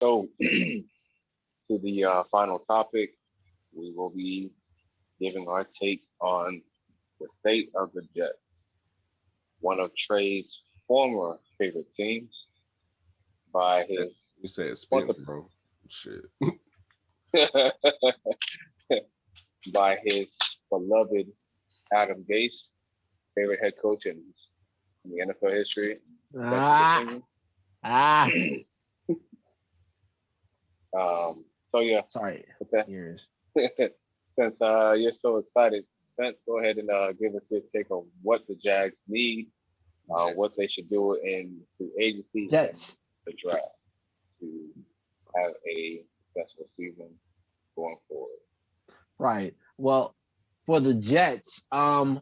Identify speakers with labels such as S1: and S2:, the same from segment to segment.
S1: So, to the final topic, we will be giving our take on the state of the Jets, one of Trey's former favorite teams, by his
S2: You said
S1: once
S2: Spence, bro. Shit.
S1: by his beloved Adam Gase, favorite head coach in the NFL history.
S3: Ah, ah.
S1: So yeah,
S3: Sorry.
S1: with that,
S3: Ears.
S1: since you're so excited, Spence, go ahead and give us your take on what the Jags need, what they should do in free agency and
S3: Jets.
S1: the draft to have a successful season going forward.
S3: Right. Well, for the Jets, they already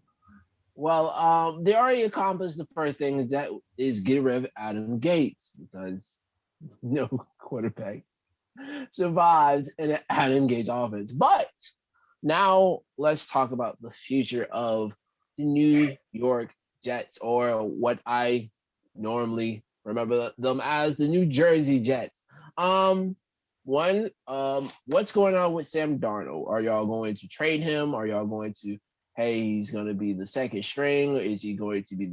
S3: accomplished the first thing that is get rid of Adam Gates because no quarterback survives in an Adam Gates offense. But now let's talk about the future of the New York Jets, or what I normally remember them as the New Jersey Jets. What's going on with Sam Darnold? Are y'all going to trade him? Are y'all going to, hey, he's going to be the second string? Or is he going to be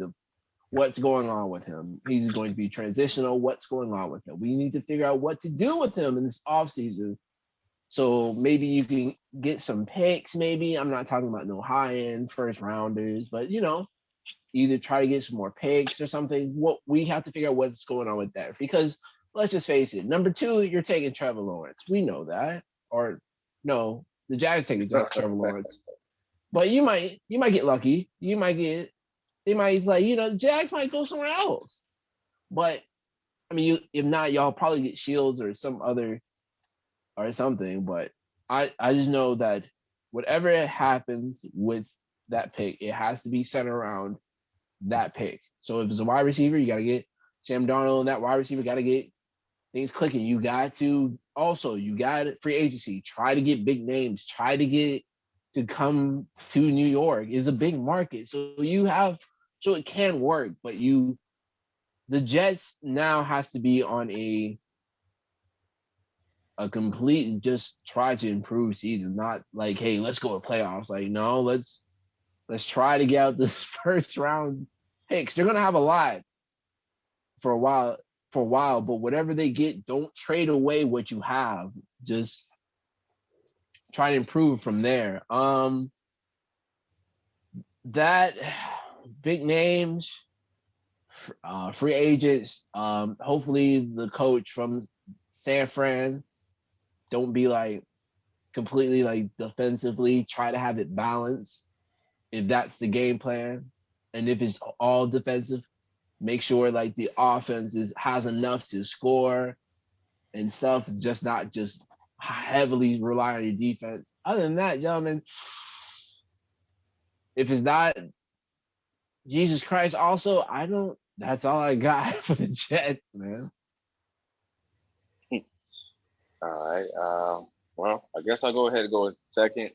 S3: what's going on with him? He's going to be transitional. What's going on with him? We need to figure out what to do with him in this offseason. So maybe you can get some picks, maybe. I'm not talking about no high-end first rounders, but either try to get some more picks or something. What we have to figure out what's going on with that. Because let's just face it, number 2, you're taking Trevor Lawrence. We know that. Or no, the Jags taking Trevor Lawrence. But you might get lucky. They might the Jags might go somewhere else. But I mean, if not, y'all probably get Shields or some other or something. But I just know that whatever happens with that pick, it has to be centered around that pick. So if it's a wide receiver, you got to get Sam Darnold, and that wide receiver got to get things clicking. You got free agency. Try to get big names. Try to get to come to New York. Is a big market, so it can work. But the Jets now has to be on a complete just try to improve season, not like, hey, let's go to playoffs. Like, no, let's try to get out this first round picks. They're gonna have a lot for a while, but whatever they get, don't trade away what you have. Just try to improve from there. That big names, free agents. Hopefully the coach from San Fran don't be like completely like defensively. Try to have it balanced if that's the game plan. And if it's all defensive, make sure like the offense has enough to score and stuff, just not just heavily rely on your defense. Other than that, gentlemen, if it's not Jesus Christ, also, that's all I got for the Jets, man.
S1: All right. Well, I guess I'll go ahead and go with second.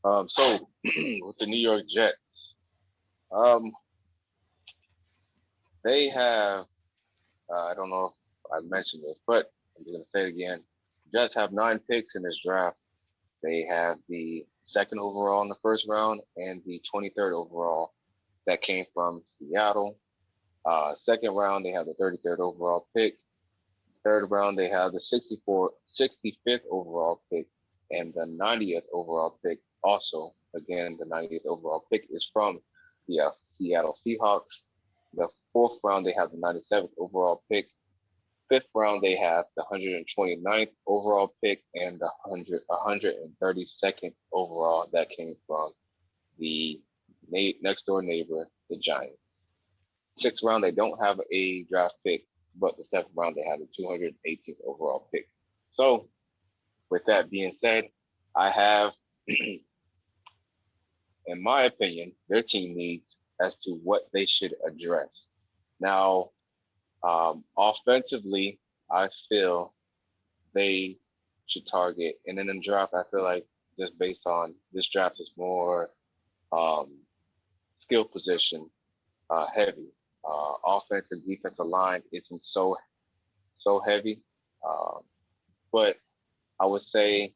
S1: So with the New York Jets, they have, I don't know if I mentioned this, but I'm just going to say it again. Jets have 9 picks in this draft. They have the second overall in the first round and the 23rd overall that came from Seattle. Second round, they have the 33rd overall pick. Third round, they have the 65th overall pick and the 90th overall pick. Also, again, the 90th overall pick is from the Seattle Seahawks. The fourth round, they have the 97th overall pick. Fifth round, they have the 129th overall pick and the 132nd overall that came from the next door neighbor, the Giants. Sixth round, they don't have a draft pick, but the seventh round, they have the 218th overall pick. So, with that being said, I have, in my opinion, their team needs as to what they should address. Now, offensively, I feel they should target, and then in the draft, I feel like just based on this draft is more skill position heavy. Offense and defensive line isn't so heavy. but I would say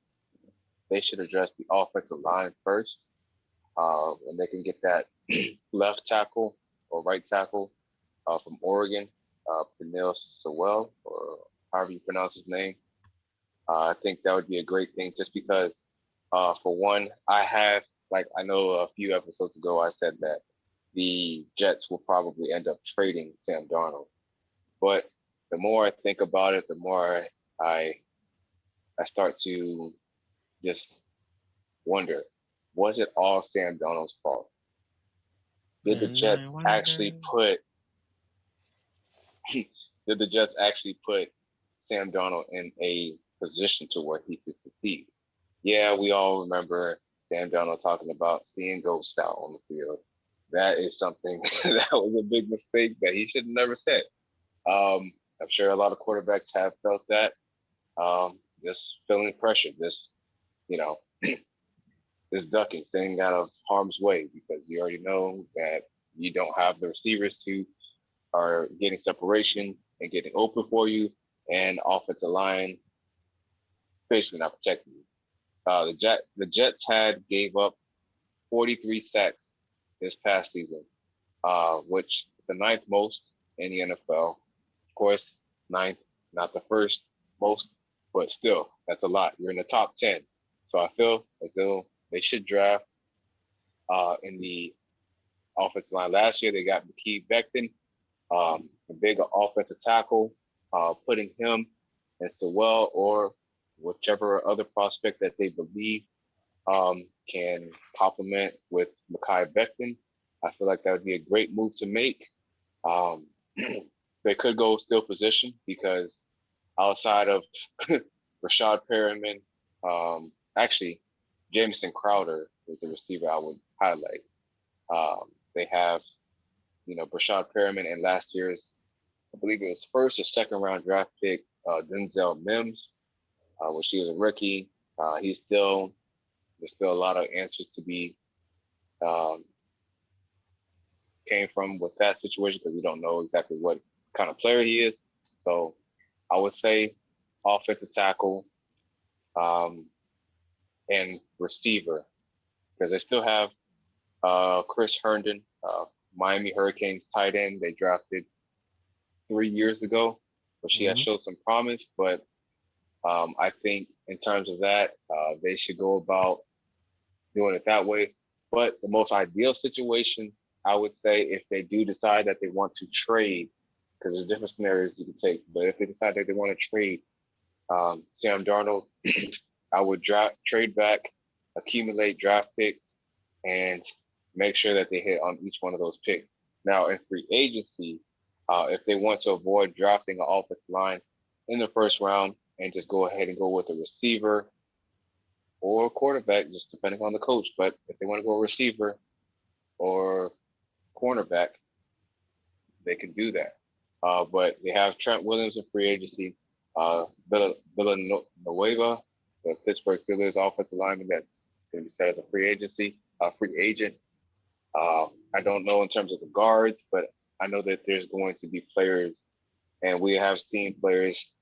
S1: they should address the offensive line first, and they can get that left tackle or right tackle from Oregon, Pernell Sewell, or however you pronounce his name. I think that would be a great thing just because, for one, I know a few episodes ago, I said that the Jets will probably end up trading Sam Darnold. But the more I think about it, the more I, I start to just wonder, was it all Sam Darnold's fault? Did the
S2: And
S1: Jets
S2: I wonder.
S1: actually put did the Jets actually put Sam Darnold in a position to where he could succeed? Yeah, we all remember Sam Darnold talking about seeing ghosts out on the field. That is something that was a big mistake that he should have never said. I'm sure a lot of quarterbacks have felt that. Just feeling pressure, just you know, just ducking, staying out of harm's way because you already know that you don't have the receivers who are getting separation and getting open for you, and offensive line basically not protecting you. The Jets had gave up 43 sacks this past season, which is the ninth most in the NFL. Of course, ninth, not the first most, but still, that's a lot. You're in the top 10. So I feel as though they should draft in the offensive line. Last year, they got McKee Becton, a big offensive tackle, putting him and Sewell or whichever other prospect that they believe can complement with Mekhi Becton. I feel like that would be a great move to make. Um, they could go still position because outside of Rashad Perriman, actually, Jameson Crowder is the receiver I would highlight. They have, Rashad Perriman and last year's, I believe it was first or second round draft pick, Denzel Mims, which he was a rookie. There's still a lot of answers to be um, came from with that situation because we don't know exactly what kind of player he is. So I would say offensive tackle um, and receiver because they still have Chris Herndon, Miami Hurricanes tight end they drafted 3 years ago, which he has
S3: Mhm.
S1: showed some promise. But I think in terms of that, they should go about doing it that way. But the most ideal situation, I would say, if they do decide that they want to trade, because there's different scenarios you can take, but if they decide that they want to trade Sam Darnold, I would trade back, accumulate draft picks, and make sure that they hit on each one of those picks. Now, in free agency, if they want to avoid drafting an offensive line in the first round and just go ahead and go with a receiver or quarterback, just depending on the coach. But if they want to go receiver or cornerback, they can do that. But they have Trent Williams in free agency, Villanueva, the Pittsburgh Steelers offensive lineman that's going to be set as a free agent. I don't know in terms of the guards, but I know that there's going to be players, and we have seen players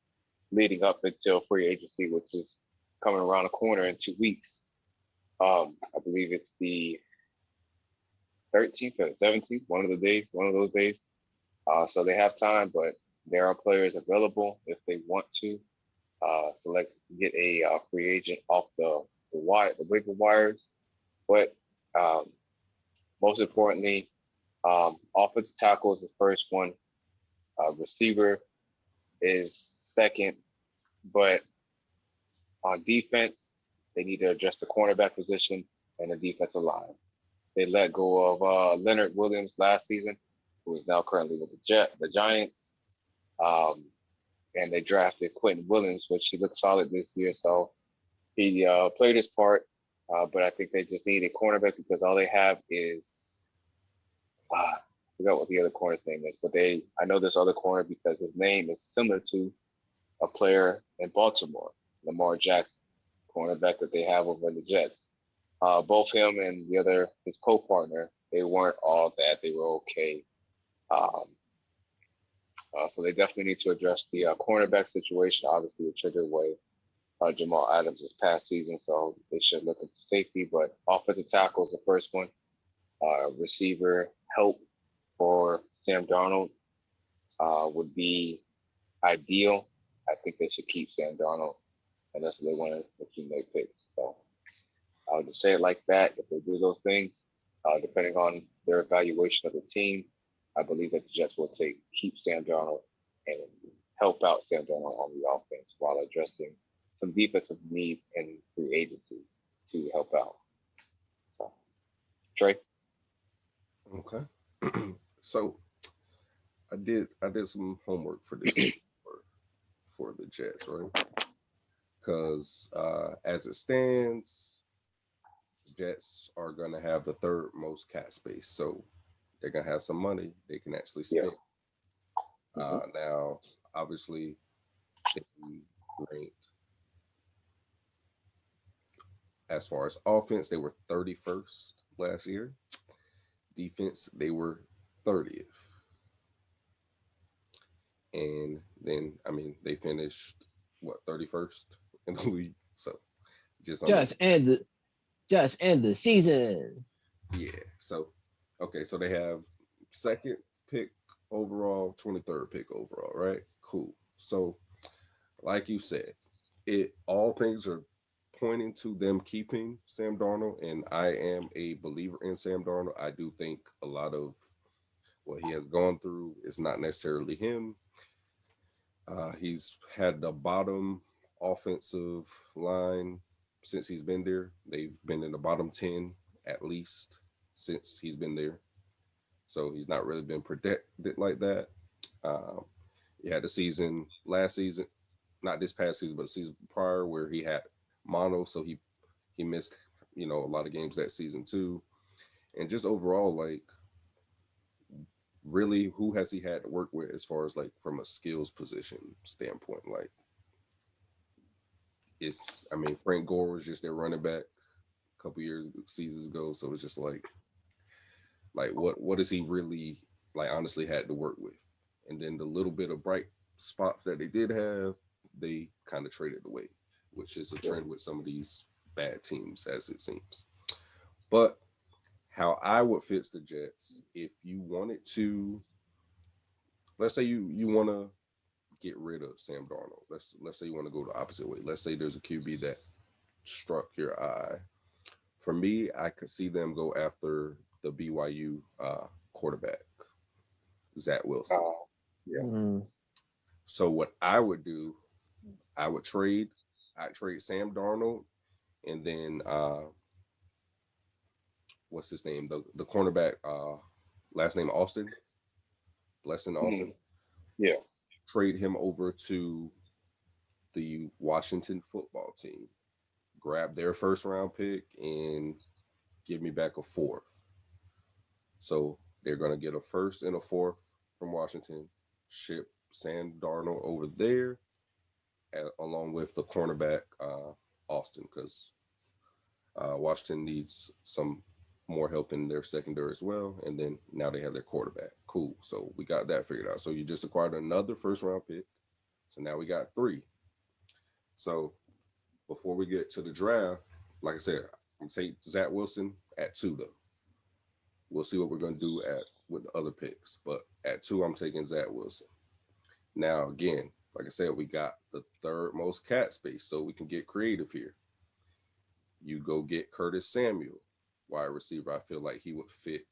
S1: leading up until free agency, which is coming around the corner in 2 weeks. I believe it's the 13th or 17th, one of those days. So they have time, but there are players available if they want to select get a free agent off the waiver wires. But um, most importantly, offensive tackle is the first one. Receiver is second, but on defense, they need to address the cornerback position and the defensive line. They let go of Leonard Williams last season, who is now currently with the Giants. Um, and they drafted Quentin Williams, which he looked solid this year. So he played his part, but I think they just need a cornerback because all they have is I forgot what the other corner's name is, but I know this other corner because his name is similar to a player in Baltimore, Lamar Jackson, cornerback that they have over in the Jets. Both him and his co-partner, they weren't all that. They were okay. Um, so they definitely need to address the cornerback situation, obviously with Trigger Way. Jamal Adams this past season, so they should look into safety. But offensive tackle is the first one. Receiver help for Sam Darnold would be ideal. I think they should keep Sam Darnold unless they want to accumulate picks. So I'll just say it like that. If they do those things, depending on their evaluation of the team, I believe that the Jets will keep Sam Darnold and help out Sam Darnold on the offense while addressing some defensive needs in free agency to help out. So, Trey?
S2: Okay. So I did some homework for this for the Jets, right? Because as it stands, the Jets are gonna have the third most cap space, so they're gonna have some money they can actually spend. Now, obviously, they ranked as far as offense, they were 31st last year. Defense, they were 30th. And then, I mean, they finished, 31st in the league? So,
S3: just end the season.
S2: Yeah. So, okay. So they have second pick overall, 23rd pick overall, right? Cool. So, like you said, all things are pointing to them keeping Sam Darnold, and I am a believer in Sam Darnold. I do think a lot of what he has gone through is not necessarily him. He's had the bottom offensive line since he's been there. They've been in the bottom 10 at least since he's been there. So he's not really been protected like that. He had the season last season, not this past season, but the season prior where he had mono, so he missed, a lot of games that season too. And just overall, like, really, who has he had to work with as far as like from a skills position standpoint? Like, Frank Gore was just their running back a couple seasons ago, so it's just like what does he really like honestly had to work with? And then the little bit of bright spots that they did have, they kind of traded away, which is a trend with some of these bad teams, as it seems. But how I would fix the Jets, if you wanted to, let's say you want to get rid of Sam Darnold. Let's say you want to go the opposite way. Let's say there's a QB that struck your eye. For me, I could see them go after the BYU quarterback, Zach Wilson. So what I would do, I'd trade Sam Darnold, and then what's his name? The cornerback, last name Austin, Blessing Austin.
S1: Yeah.
S2: Trade him over to the Washington football team. Grab their first round pick and give me back a fourth. So they're going to get a first and a fourth from Washington, ship Sam Darnold over there, along with the cornerback, Austin, because Washington needs some more help in their secondary as well. And then now they have their quarterback. Cool. So we got that figured out. So you just acquired another first round pick. So now we got 3. So before we get to the draft, like I said, I'm going to take Zach Wilson at 2, though. We'll see what we're going to do with the other picks. But at 2, I'm taking Zach Wilson. Now, again, like I said, we got the third most cap space, so we can get creative here. You go get Curtis Samuel, wide receiver. I feel like he would fit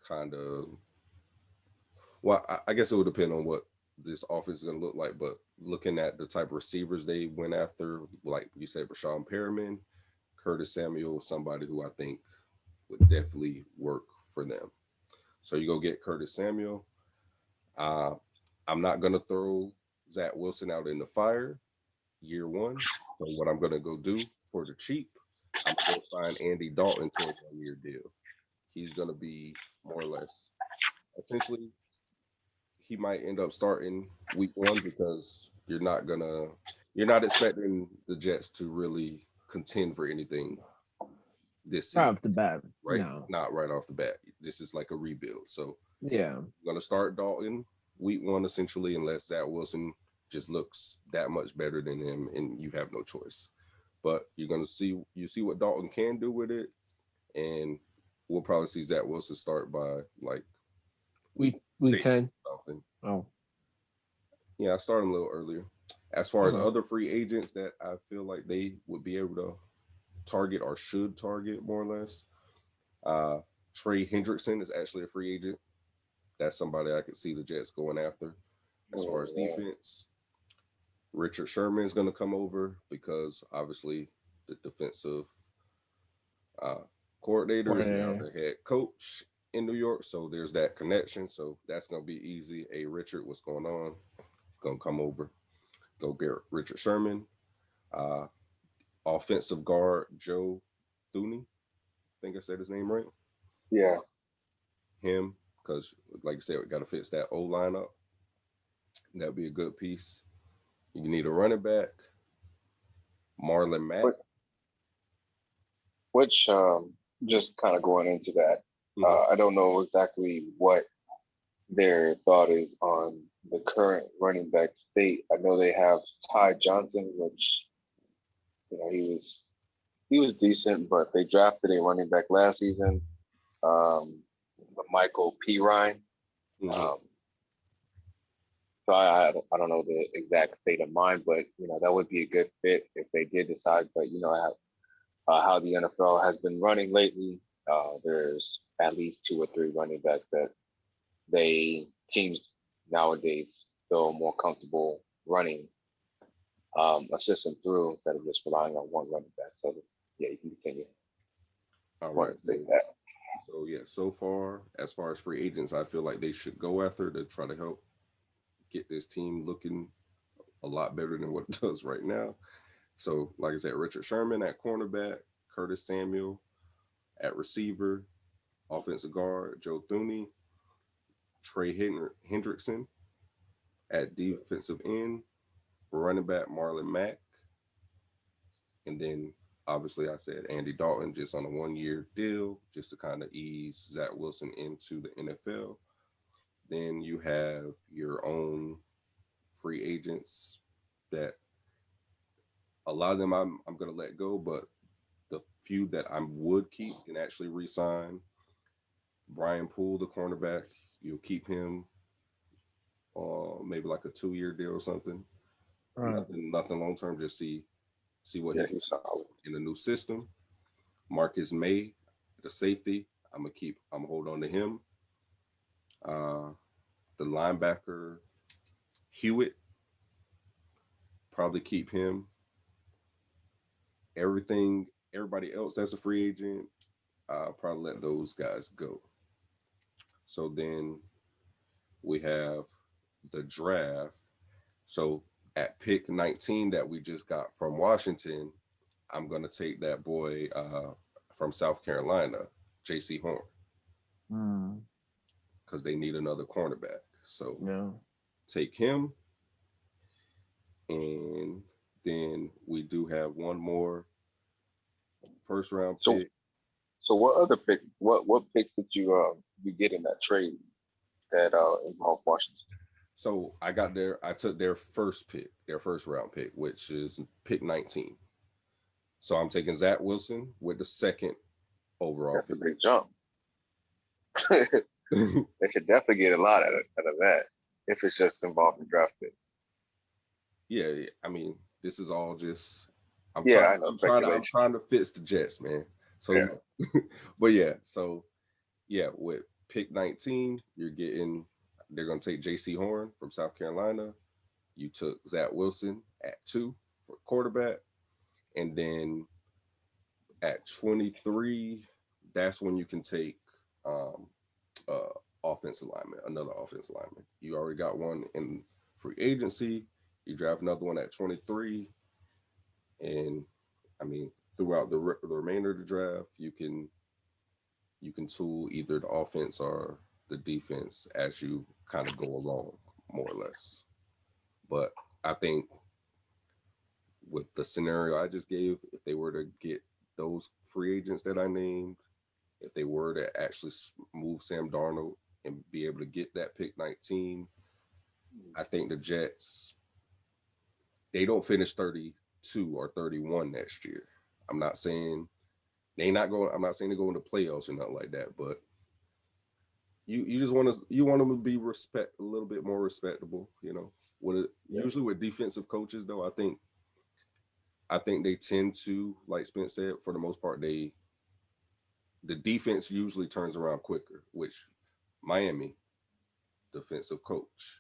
S2: kind of, well, I guess it would depend on what this offense is going to look like, but looking at the type of receivers they went after, like you said, Rashawn Perriman, Curtis Samuel, somebody who I think would definitely work for them. So you go get Curtis Samuel. I'm not going to throw Zach Wilson out in the fire year 1. So what I'm going to go do for the cheap, I'm going to find Andy Dalton to a 1-year deal. He's going to be more or less, essentially, he might end up starting week 1 because you're not expecting the Jets to really contend for anything this season.
S3: Right off the bat.
S2: Right?
S3: No.
S2: Not right off the bat. This is like a rebuild. So
S3: yeah,
S2: I'm going to start Dalton week 1 essentially, unless Zach Wilson just looks that much better than him, and you have no choice. But you're gonna see what Dalton can do with it, and we'll probably see Zach Wilson start by like
S3: week
S2: six
S3: 10.
S2: or something.
S3: Oh,
S2: Yeah, I started a little earlier. As far as other free agents that I feel like they would be able to target or should target more or less, Trey Hendrickson is actually a free agent. That's somebody I could see the Jets going after. As far as defense, Richard Sherman is going to come over because obviously the defensive coordinator is now the head coach in New York. So there's that connection. So that's going to be easy. Hey, Richard, what's going on? Going to come over. Go get Richard Sherman. Offensive guard Joe Thuney. I think I said his name right.
S1: Yeah.
S2: Him, because like I said, we got to fix that O line up. That'd be a good piece. You need a running back. Marlon Mack.
S1: Which just kind of going into that, I don't know exactly what their thought is on the current running back state. I know they have Ty Johnson, which he was decent, but they drafted a running back last season, Michael P. Ryan. So I don't know the exact state of mind, but that would be a good fit if they did decide. But how the NFL has been running lately, there's at least 2 or 3 running backs that teams nowadays feel more comfortable running a system through instead of just relying on one running back. So yeah, you can continue.
S2: All right. So yeah, so far as free agents, I feel like they should go after to try to help get this team looking a lot better than what it does right now. So like I said, Richard Sherman at cornerback, Curtis Samuel at receiver, offensive guard Joe Thuney, Trey Hendrickson at defensive end, running back Marlon Mack, and then obviously I said Andy Dalton just on a 1-year deal just to kind of ease Zach Wilson into the NFL. Then you have your own free agents that a lot of them I'm going to let go, but the few that I would keep and actually re-sign, Brian Poole, the cornerback, you'll keep him maybe like a 2-year deal or something. Nothing long term, just see what he can do in a new system. Marcus May, the safety, I'm gonna hold on to him. The linebacker Hewitt, probably keep him. Everybody else that's a free agent, probably let those guys go. So then we have the draft. So at pick 19 that we just got from Washington, I'm going to take that boy from South Carolina, J.C. Horn, because they need another cornerback. So take him. And then we do have one more first round pick.
S1: So what other pick? What picks did you get in that trade that involved Washington?
S2: So I took their first round pick, which is pick 19. So I'm taking Zach Wilson with the second overall.
S1: That's a big jump. They should definitely get a lot out of that if it's just involving draft picks.
S2: Yeah. I mean, this is all just I'm trying to fix the Jets, man. So yeah. But yeah, so yeah, with pick 19, they're gonna take J.C. Horn from South Carolina. You took Zach Wilson at 2 for quarterback. And then at 23, that's when you can take another offensive lineman. You already got one in free agency. You draft another one at 23. And I mean, throughout the remainder of the draft, you can tool either the offense or the defense as you kind of go along, more or less. But I think with the scenario I just gave, if they were to get those free agents that I named, if they were to actually move Sam Darnold and be able to get that pick 19, I think the Jets they don't finish 32 or 31 next year. I'm not saying they not going. I'm not saying they go into playoffs or nothing like that, but you just want them to be a little bit more respectable. Usually with defensive coaches though, I think they tend to, like Spence said, for the most part, the defense usually turns around quicker, which Miami defensive coach,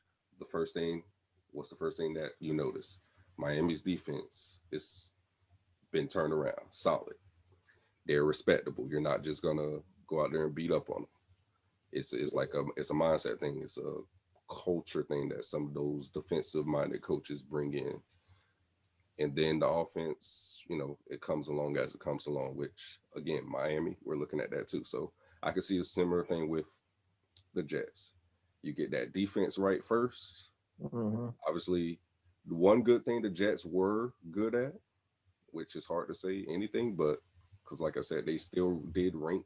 S2: what's the first thing that you notice? Miami's defense is been turned around, solid. They're respectable. You're not just gonna go out there and beat up on them. It's like it's a mindset thing. It's a culture thing that some of those defensive minded coaches bring in. And then the offense, it comes along as it comes along, which again, Miami, we're looking at that too. So I could see a similar thing with the Jets. You get that defense right first.
S3: Mm-hmm.
S2: Obviously, the one good thing the Jets were good at, which is hard to say anything, but because like I said, they still did rank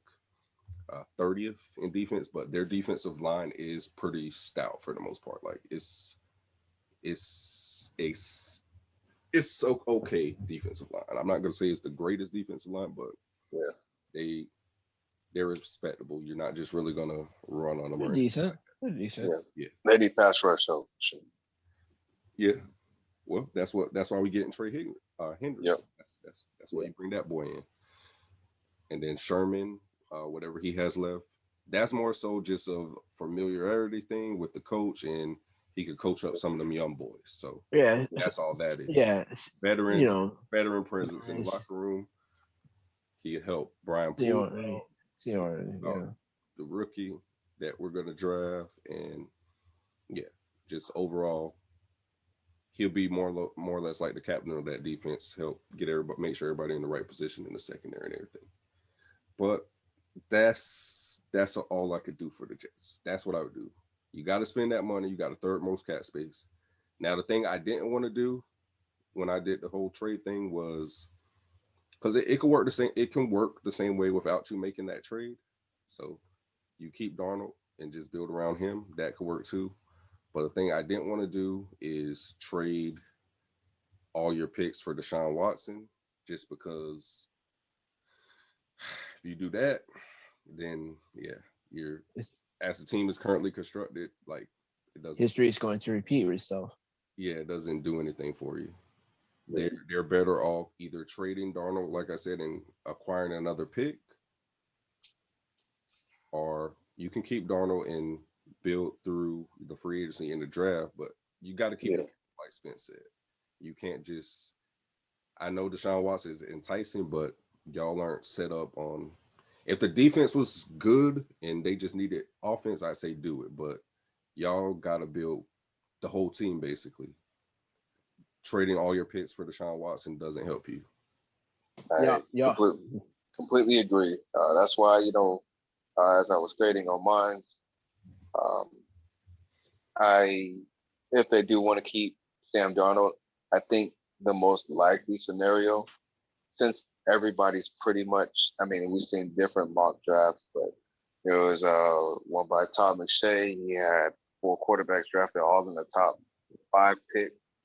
S2: 30th in defense, but their defensive line is pretty stout for the most part. Like it's so okay defensive line. I'm not gonna say it's the greatest defensive line, but
S1: yeah,
S2: they're respectable. You're not just really gonna run on them.
S3: They're decent. They're decent.
S1: Yeah. They need pass rush, so sure.
S2: Yeah. Well, that's why we getting Trey Hendrickson.
S1: Yep.
S2: That's why you bring that boy in. And then Sherman, whatever he has left, that's more so just a familiarity thing with the coach, and he could coach up some of them young boys. So that's all that is.
S3: Yeah,
S2: veteran presence in the locker room. He could help Brian Poole, the rookie that we're gonna draft, and just overall, he'll be more or less like the captain of that defense. Help get everybody, make sure everybody in the right position in the secondary and everything. But that's all I could do for the Jets. That's what I would do. You got to spend that money. You got a third most cap space. Now, the thing I didn't want to do when I did the whole trade thing was because it can work the same. It can work the same way without you making that trade. So you keep Darnold and just build around him. That could work too. But the thing I didn't want to do is trade all your picks for Deshaun Watson, just because if you do that, then you're as the team is currently constructed, like it doesn't.
S3: History is going to repeat itself.
S2: Yeah, it doesn't do anything for you. They're better off either trading Darnold, like I said, and acquiring another pick, or you can keep Darnold and build through the free agency and the draft, but you got to keep it, like Spence said. You can't just. I know Deshaun Watson is enticing, but y'all aren't set up on. If the defense was good and they just needed offense, I'd say do it. But y'all got to build the whole team basically. Trading all your picks for Deshaun Watson doesn't help you.
S3: Yeah.
S1: Completely agree. That's why, as I was stating on mine, if they do want to keep Sam Darnold, I think the most likely scenario, since everybody's pretty much, we've seen different mock drafts, but there was one by Todd McShay. He had 4 quarterbacks drafted all in the top 5 picks,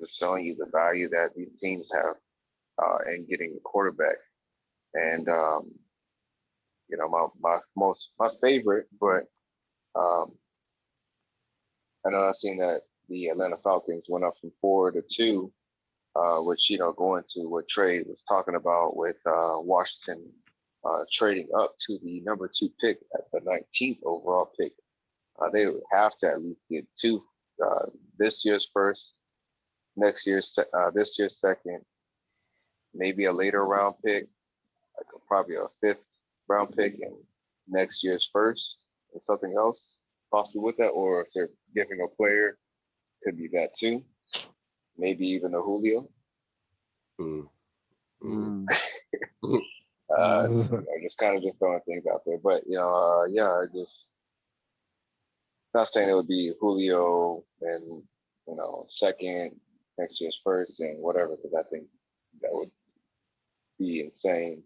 S1: just showing you the value that these teams have in getting a quarterback. And, my favorite, but I know I've seen that the Atlanta Falcons went up from 4 to 2, which, going to what Trey was talking about with Washington trading up to the number 2 pick at the 19th overall pick. They would have to at least get 2 this year's first, this year's second, maybe a later round pick, like probably a 5th round pick, and next year's first, and something else possibly with that, or if they're giving a player, could be that too. Maybe even a Julio. I'm just kind of just throwing things out there, but I just not saying it would be Julio and second, next year's first, and whatever, because I think that would be insane.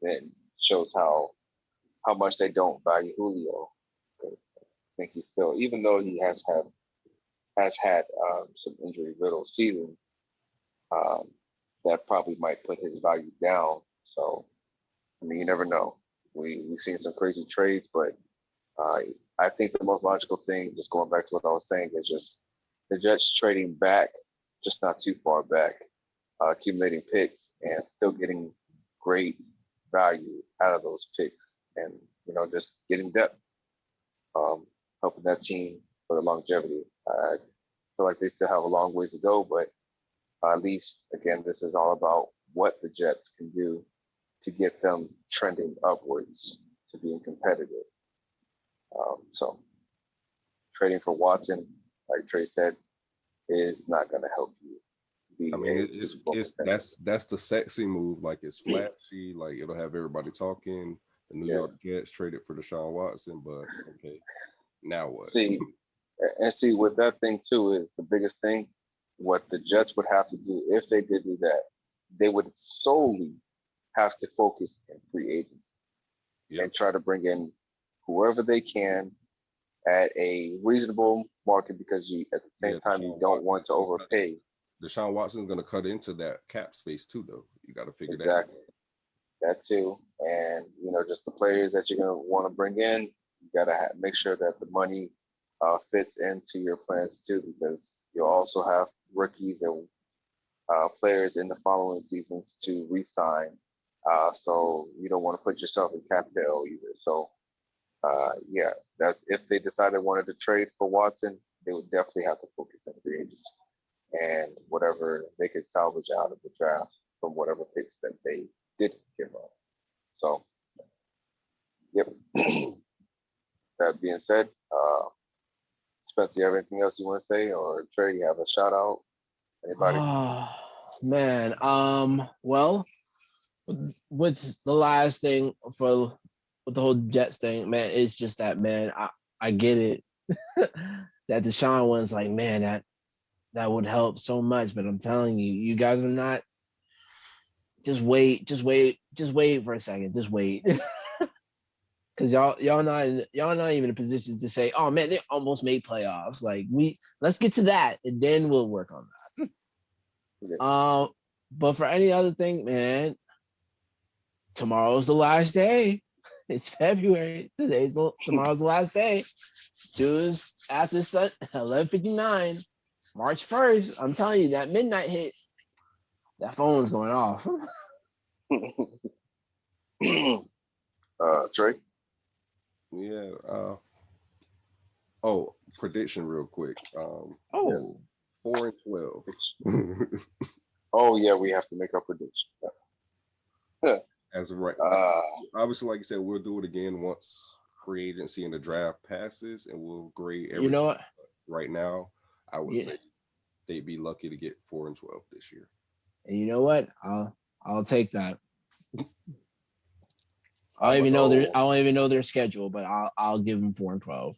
S1: It shows how much they don't value Julio, because I think he's still, even though he has had has had some injury-riddled seasons, um, that probably might put his value down. So, I mean, you never know. We've seen some crazy trades, but uh, I think the most logical thing, just going back to what I was saying, is just the Jets trading back, just not too far back, accumulating picks and still getting great value out of those picks, and just getting depth, helping that team for the longevity. I feel like they still have a long ways to go, but at least again, this is all about what the Jets can do to get them trending upwards to being competitive. So trading for Watson, like Trey said, is not going to help you.
S2: I mean, that's the sexy move. Like, it's flashy. Like, it'll have everybody talking. The New York Jets traded for Deshaun Watson, but okay, now what?
S1: See with that thing too is the biggest thing. What the Jets would have to do if they did do that, they would solely have to focus in free agents and try to bring in whoever they can at a reasonable market, because you at the same time you don't want to overpay.
S2: Deshaun Watson's going to cut into that cap space too, though. You got to figure that out.
S1: That too, and just the players that you're going to want to bring in, you got to make sure that the money fits into your plans too, because you'll also have rookies and players in the following seasons to re-sign. So you don't want to put yourself in cap hell either. So that's if they decided wanted to trade for Watson, they would definitely have to focus on free agents and whatever they could salvage out of the draft from whatever picks that they didn't give up. So, yep. That being said, Spencer, you have anything else you want to say, or Trey, you have a shout out? Anybody?
S3: Oh man. Well, with the last thing with the whole Jets thing, man, it's just that, man, I get it. That Deshaun was like, man, that would help so much, but I'm telling you, you guys are not. Just wait for a second. Just wait. Cause y'all not even in a position to say, oh man, they almost made playoffs. Like, let's get to that and then we'll work on that. But for any other thing, man, tomorrow's the last day. It's February. Tomorrow's the last day. Soon as after 11:59, March 1st, I'm telling you, that midnight hit, that phone's going off.
S1: Trey?
S2: Yeah. Prediction real quick. 4-12.
S1: Oh yeah, we have to make our prediction.
S2: As of right, obviously, like you said, we'll do it again once free agency and the draft passes, and we'll grade everything.
S3: You know what?
S2: Right now, I would say they'd be lucky to get 4-12 this year.
S3: And you know what? I'll take that. I don't even know their schedule, but I'll give them 4-12.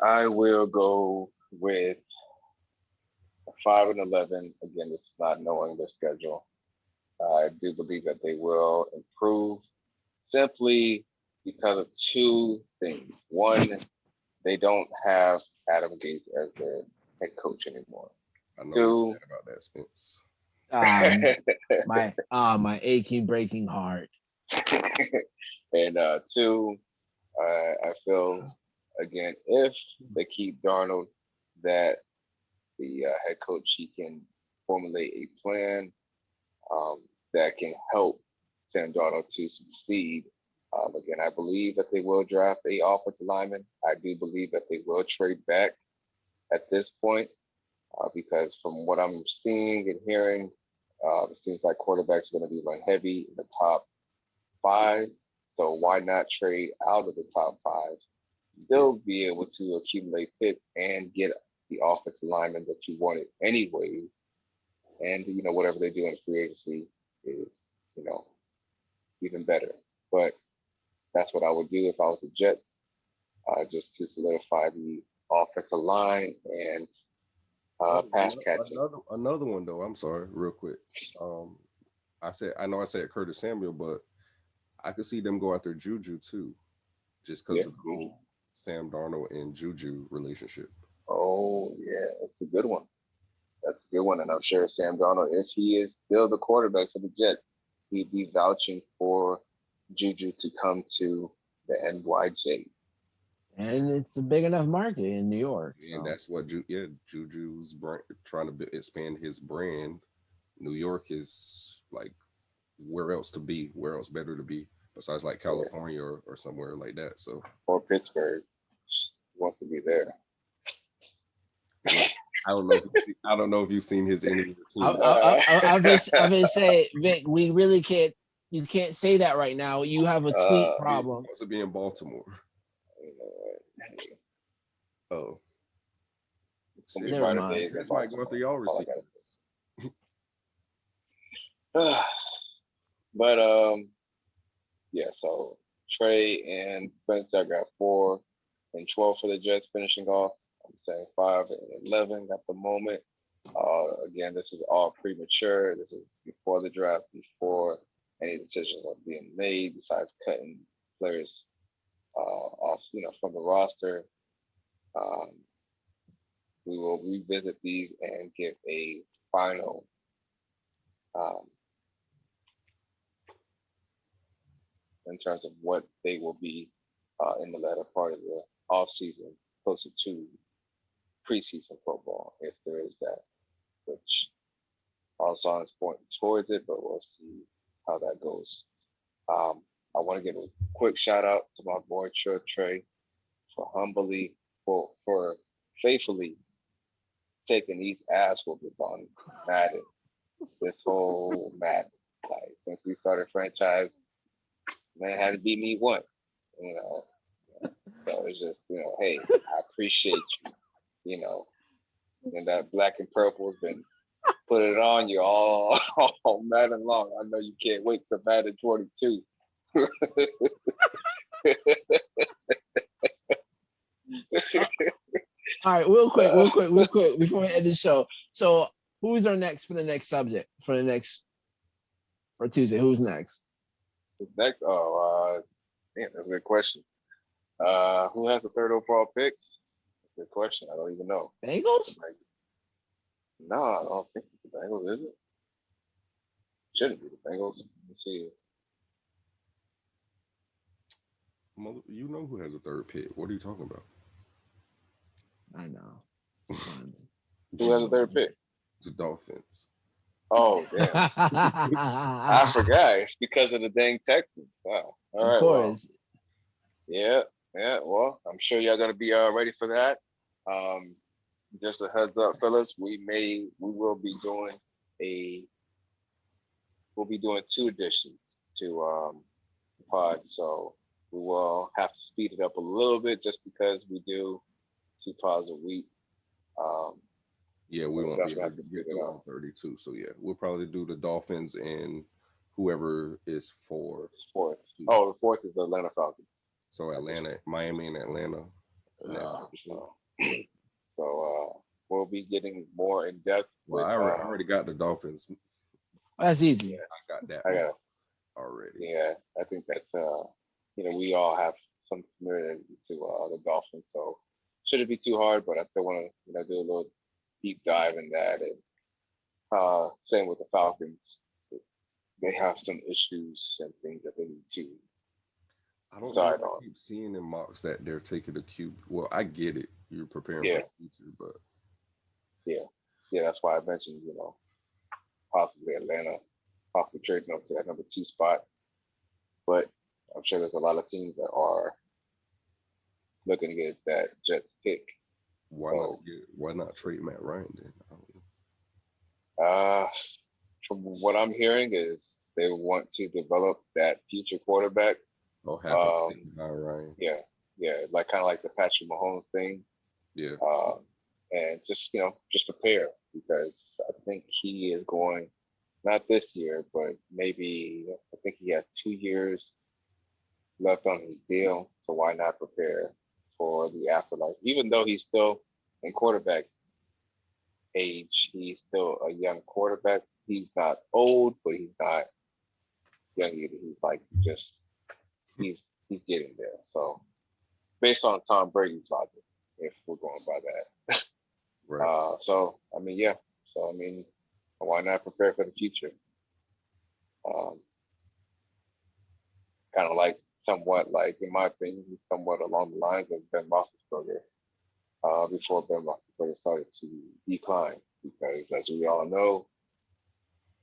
S1: I will go with 5-11. Again, it's not knowing their schedule. I do believe that they will improve simply because of two things. One, they don't have Adam Gates as their head coach anymore.
S2: I know about that, Spence.
S3: My aching, breaking heart.
S1: And two, I feel again, if they keep Darnold, that the head coach, he can formulate a plan that can help Sam Darnold to succeed. Again, I believe that they will draft a offensive lineman. I do believe that they will trade back at this point because from what I'm seeing and hearing, it seems like quarterbacks are going to be run heavy in the top 5. So why not trade out of the top 5? Still be able to accumulate picks and get the offensive lineman that you wanted anyways. And, whatever they do in free agency is, even better. But that's what I would do if I was the Jets, just to solidify the offensive line and pass catching.
S2: Another one, though. I'm sorry, real quick. I know I said Curtis Samuel, but I could see them go after Juju too, just because of the whole Sam Darnold and Juju relationship.
S1: Oh yeah, that's a good one. That's a good one, and I'm sure Sam Darnold, if he is still the quarterback for the Jets, he'd be vouching for Juju to come to the NYJ.
S3: And it's a big enough market in New York.
S2: And
S3: So.
S2: that's what Juju's trying to expand his brand. New York is like where else to be? Where else better to be besides like California or somewhere like that? So
S1: or Pittsburgh wants to be there.
S2: I don't know if you've seen his interview.
S3: I've been saying, Vic, we really can't. You can't say that right now. You have a tweet problem.
S2: He wants to be in Baltimore. Oh,
S3: never mind.
S2: This might go through y'all receipt.
S1: But yeah. So Trey and Spencer got 4 and 12 for the Jets, finishing off. I'm saying 5 and 11 at the moment. Again, this is all premature. This is before the draft, before any decisions are being made. Besides cutting players off, from the roster. We will revisit these and give a final in terms of what they will be in the latter part of the offseason, closer to preseason football, if there is that, which all signs point towards it, but we'll see how that goes. I want to give a quick shout out to my boy Trey for faithfully taking these ass whoopers on Madden. This whole Madden, like since we started franchise, man had to beat me once, So it's just, hey, I appreciate you, and that black and purple has been putting it on you all Madden long. I know you can't wait to Madden 22.
S3: All right, real quick, before we end the show. So, who's our next for the next subject for Tuesday? Who's next?
S1: Next, that's a good question. Who has the 3rd overall pick? That's a good question. I don't even know.
S3: Bengals?
S1: No, I don't think it's the Bengals, is it? Shouldn't be the Bengals. Let's see.
S2: You know who has a 3rd pick? What are you talking about?
S3: I know.
S1: Who has a 3rd pick?
S2: The Dolphins.
S1: Oh, damn. I forgot. It's because of the dang Texans. Wow. All right. Of course. Well, yeah. Well, I'm sure y'all going to be ready for that. Just a heads up, fellas. We will be doing 2 additions to the pod. So we will have to speed it up a little bit just because we do 2 pods a week.
S2: We won't be able to get through all 32. So yeah, we'll probably do the Dolphins and whoever is 4th.
S1: Oh, the 4th is the Atlanta Falcons.
S2: So Miami and Atlanta.
S1: So we'll be getting more in depth.
S2: Well, I already got the Dolphins.
S3: That's easy.
S1: Yeah,
S2: I got that.
S1: I got it
S2: already.
S1: Yeah, I think that's we all have some familiarity to the Dolphins, so shouldn't be too hard. But I still want to do a little deep dive in that. And same with the Falcons, they have some issues and things that they need to.
S2: I don't know. I keep seeing in mocks that they're taking a QB. Well, I get it. You're preparing for the future, but
S1: yeah, that's why I mentioned possibly Atlanta, possibly trading up to that number 2 spot. But I'm sure there's a lot of teams that are looking to get that Jets pick.
S2: Why not trade Matt Ryan then?
S1: From what I'm hearing is they want to develop that future quarterback.
S2: Oh, have Ryan.
S1: Yeah, like kind of like the Patrick Mahomes thing.
S2: Yeah.
S1: And just prepare, because I think he is going, not this year, but maybe I think he has 2 years left on his deal. So why not prepare for the afterlife? Even though he's still in quarterback age, he's still a young quarterback. He's not old, but he's not young either. He's like he's getting there. So based on Tom Brady's logic, if we're going by that.
S2: Right.
S1: So I mean, yeah. So I mean, why not prepare for the future? Um, kind of like somewhat like, in my opinion, he's somewhat along the lines of Ben Roethlisberger. Before Ben Roethlisberger started to decline, because as we all know,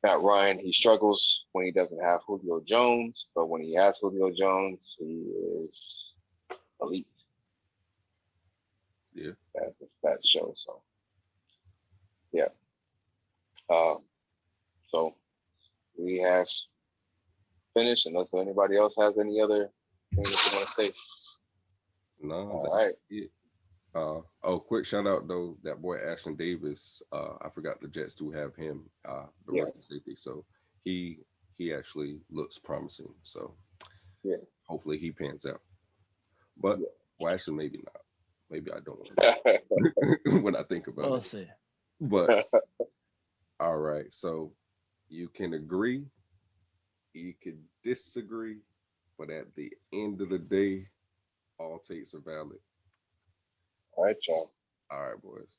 S1: Matt Ryan, he struggles when he doesn't have Julio Jones, but when he has Julio Jones, he is elite,
S2: Yeah.
S1: as the stats show. So yeah. Um, so we have finished, unless anybody else has any other things that you want to say.
S2: No,
S1: All
S2: that's
S1: right.
S2: it. Quick shout out though, that boy Ashton Davis. I forgot the Jets do have him, the
S1: Yeah.
S2: rookie safety. So he actually looks promising. So
S1: Yeah.
S2: hopefully he pans out. But
S1: Yeah.
S2: well, actually, maybe not. Maybe I don't want
S1: Yeah.
S2: to when I think about
S3: We'll
S2: it.
S3: see.
S2: But all right, so you can agree, you can disagree, but at the end of the day, all takes are valid.
S1: All right, y'all.
S2: All right, boys.